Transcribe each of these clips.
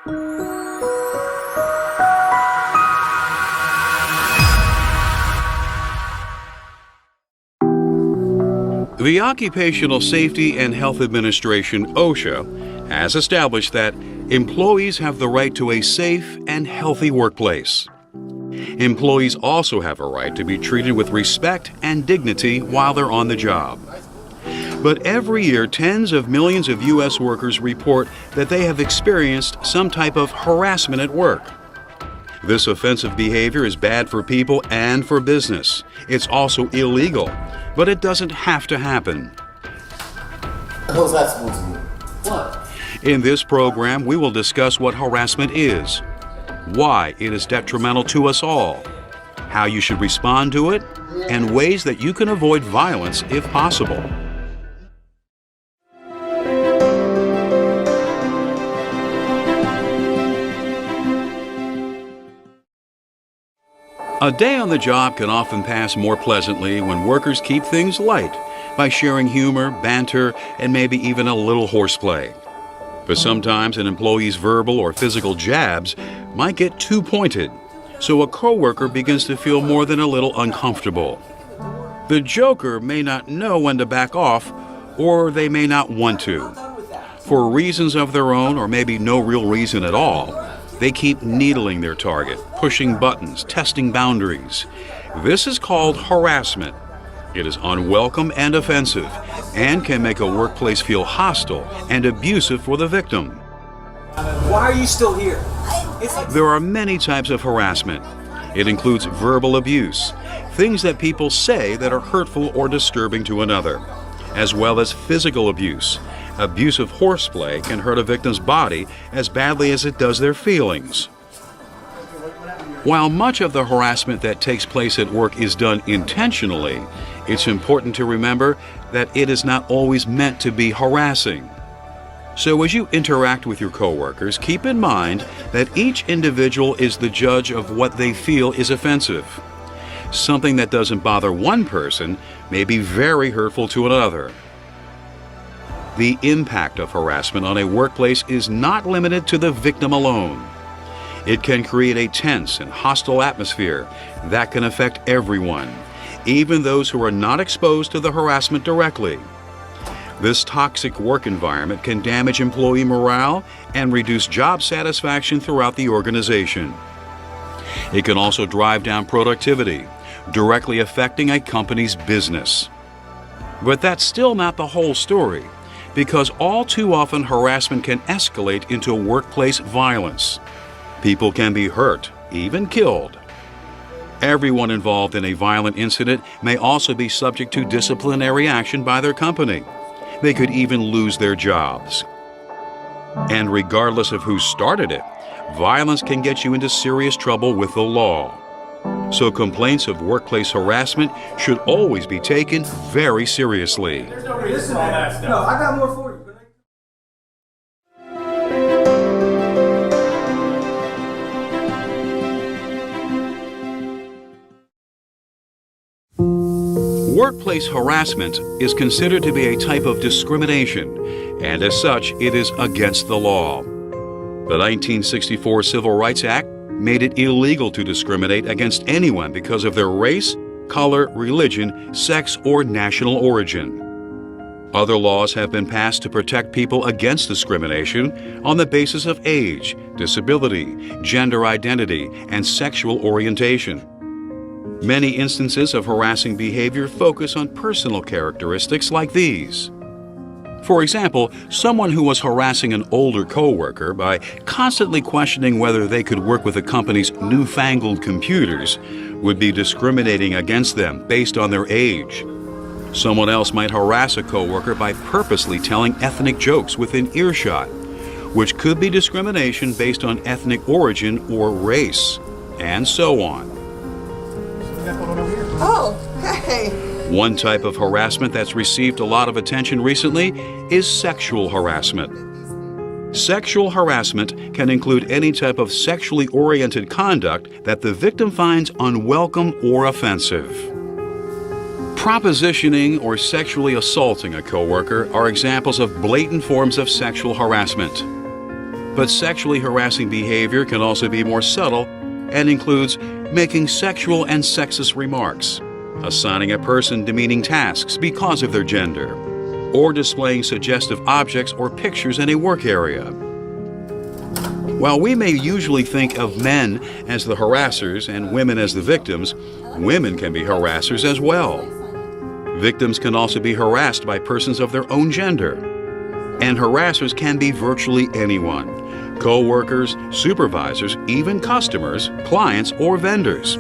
The Occupational Safety and Health Administration, OSHA, has established that employees have the right to a safe and healthy workplace. Employees also have a right to be treated with respect and dignity while they're on the job. But every year, tens of millions of U.S. workers report that they have experienced some type of harassment at work. This offensive behavior is bad for people and for business. It's also illegal, but it doesn't have to happen. What's that supposed to mean? What? In this program, we will discuss what harassment is, why it is detrimental to us all, how you should respond to it, and ways that you can avoid violence if possible. A day on the job can often pass more pleasantly when workers keep things light by sharing humor, banter, and maybe even a little horseplay. But sometimes an employee's verbal or physical jabs might get too pointed, so a coworker begins to feel more than a little uncomfortable. The joker may not know when to back off, or they may not want to. For reasons of their own, or maybe no real reason at all, they keep needling their target, pushing buttons, testing boundaries. This is called harassment. It is unwelcome and offensive, and can make a workplace feel hostile and abusive for the victim. Why are you still here? There are many types of harassment. It includes verbal abuse, things that people say that are hurtful or disturbing to another, as well as physical abuse. Abusive horseplay can hurt a victim's body as badly as it does their feelings. While much of the harassment that takes place at work is done intentionally, it's important to remember that it is not always meant to be harassing. So as you interact with your coworkers, keep in mind that each individual is the judge of what they feel is offensive. Something that doesn't bother one person may be very hurtful to another. The impact of harassment on a workplace is not limited to the victim alone. It can create a tense and hostile atmosphere that can affect everyone, even those who are not exposed to the harassment directly. This toxic work environment can damage employee morale and reduce job satisfaction throughout the organization. It can also drive down productivity, directly affecting a company's business. But that's still not the whole story, because all too often harassment can escalate into workplace violence. People can be hurt, even killed. Everyone involved in a violent incident may also be subject to disciplinary action by their company. They could even lose their jobs. And regardless of who started it, violence can get you into serious trouble with the law. So complaints of workplace harassment should always be taken very seriously. Listen, man. No, I got more for you. Workplace harassment is considered to be a type of discrimination, and as such, it is against the law. The 1964 Civil Rights Act made it illegal to discriminate against anyone because of their race, color, religion, sex, or national origin. Other laws have been passed to protect people against discrimination on the basis of age, disability, gender identity, and sexual orientation. Many instances of harassing behavior focus on personal characteristics like these. For example, someone who was harassing an older coworker by constantly questioning whether they could work with the company's newfangled computers would be discriminating against them based on their age. Someone else might harass a coworker by purposely telling ethnic jokes within earshot, which could be discrimination based on ethnic origin or race, and so on. Oh, hey. One type of harassment that's received a lot of attention recently is sexual harassment. Sexual harassment can include any type of sexually oriented conduct that the victim finds unwelcome or offensive. Propositioning or sexually assaulting a coworker are examples of blatant forms of sexual harassment. But sexually harassing behavior can also be more subtle and includes making sexual and sexist remarks, assigning a person demeaning tasks because of their gender, or displaying suggestive objects or pictures in a work area. While we may usually think of men as the harassers and women as the victims, women can be harassers as well. Victims can also be harassed by persons of their own gender. And harassers can be virtually anyone: co-workers, supervisors, even customers, clients, or vendors.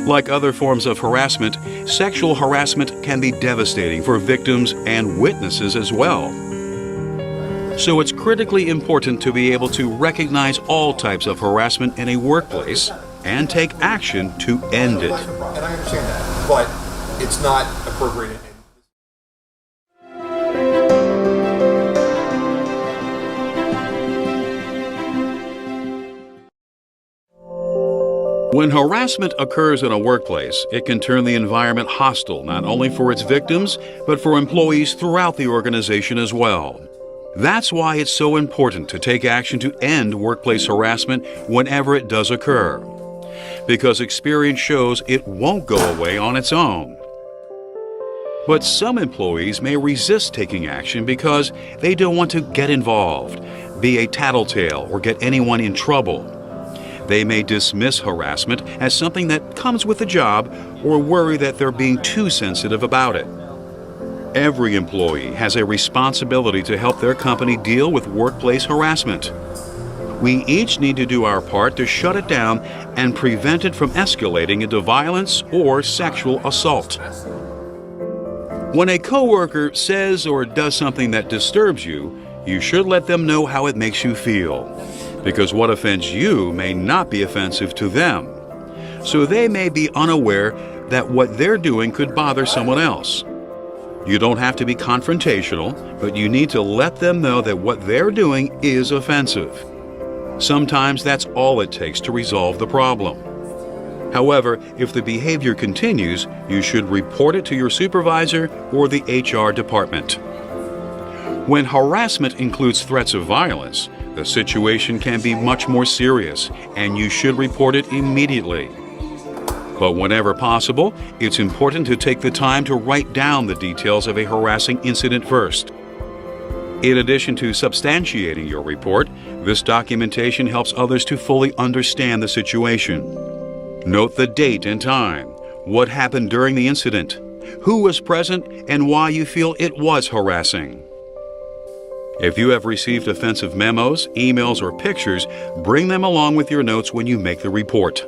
Like other forms of harassment, sexual harassment can be devastating for victims and witnesses as well. So it's critically important to be able to recognize all types of harassment in a workplace and take action to end it. And I understand that, but it's not appropriate. When harassment occurs in a workplace, it can turn the environment hostile not only for its victims, but for employees throughout the organization as well. That's why it's so important to take action to end workplace harassment whenever it does occur, because experience shows it won't go away on its own. But some employees may resist taking action because they don't want to get involved, be a tattletale, or get anyone in trouble. They may dismiss harassment as something that comes with the job or worry that they're being too sensitive about it. Every employee has a responsibility to help their company deal with workplace harassment. We each need to do our part to shut it down and prevent it from escalating into violence or sexual assault. When a coworker says or does something that disturbs you, you should let them know how it makes you feel, because what offends you may not be offensive to them. So they may be unaware that what they're doing could bother someone else. You don't have to be confrontational, but you need to let them know that what they're doing is offensive. Sometimes that's all it takes to resolve the problem. However, if the behavior continues, you should report it to your supervisor or the HR department. When harassment includes threats of violence, the situation can be much more serious, and you should report it immediately. But whenever possible, it's important to take the time to write down the details of a harassing incident first. In addition to substantiating your report, this documentation helps others to fully understand the situation. Note the date and time, what happened during the incident, who was present, and why you feel it was harassing. If you have received offensive memos, emails, or pictures, bring them along with your notes when you make the report.